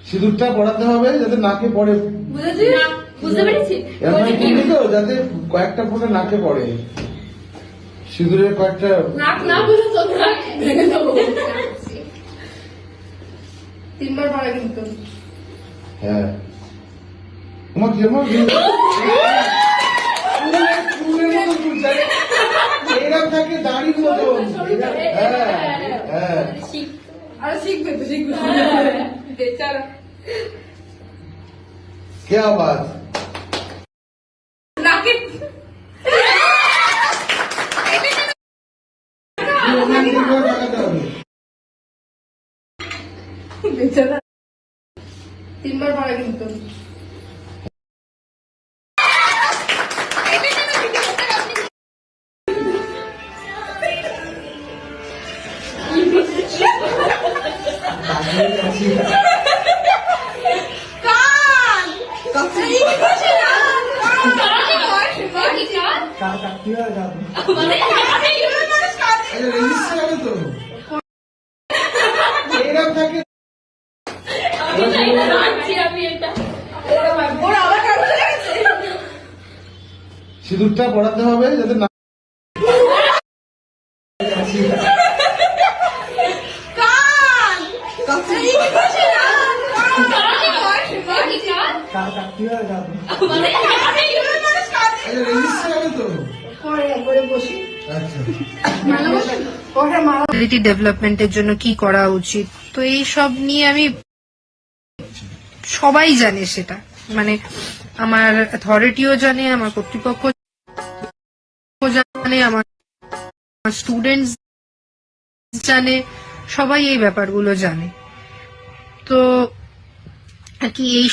সিঁদুরটা পড়াতে হবে যাতে নাকে পড়ে, বুঝতে পেরেছি তো যাতে কয়েকটা ফোঁটা নাকে পড়ে, সিঁদুরের কয়েকটা নাক না বুঝে চোখ ভেঙে দেবো। 3 বার পড়া কিন্তু। হ্যাঁ তোমার যেমন এরকম থাকে দাড়ির মতন। হ্যাঁ হ্যাঁ আরে শিখবে তো শিখবে বেচারা। क्या बात নাকে বেচারা 3 বার পড়া কিন্তু। সিঁদুরটা পড়াতে হবে যাতে না ডেভেলপমেন্টের জন্য কি করা উচিত, তো এই সব নিয়ে আমি সবাই জানে, সেটা মানে আমার অথরিটিও জানে, আমার কর্তৃপক্ষ জানে, আমার স্টুডেন্টস জানে, সবাই এই ব্যাপারগুলো জানে। তো আর কি এই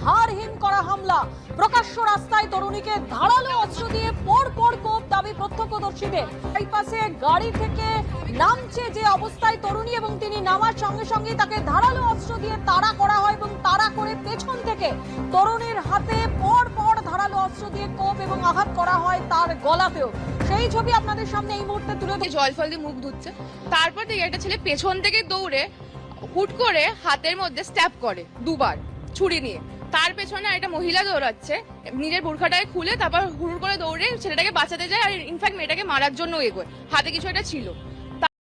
হার হিম করা হামলা, প্রকাশ্য রাস্তায় তরুণীকে ধারালো অস্ত্র দিয়ে পর কোপ দাবি প্রত্যক্ষদর্শীদের। বাইপাসে গাড়ি থেকে নামছে যে অবস্থায় তরুণী এবং তিনি নামার সঙ্গে সঙ্গে তাকে ধারালো অস্ত্র দিয়ে তাড়া করা হয় এবং তাড়া করে পেছন থেকে তরুণীর হাতে পর ধারালো অস্ত্র দিয়ে কোপ এবং আঘাত করা হয় তার গলাতেও। সেই ছবি আপনাদের সামনে এই মুহূর্তে তুলে জল ফল দিয়ে মুখ ধুচ্ছে, তারপর থেকে একটা ছেলে পেছন থেকে দৌড়ে হুট করে হাতের মধ্যে স্ট্যাপ করে 2 বার ছুরি নিয়ে। তার পেছনে একটা মহিলা দৌড়াচ্ছে, নিজের বোরখাটাকে খুলে তারপর হুড় করে দৌড়ে ছেলেটাকে বাঁচাতে যায়, আর ইনফ্যাক্ট মেয়েটাকে মারার জন্য এগোয়, হাতে কিছু একটা ছিল।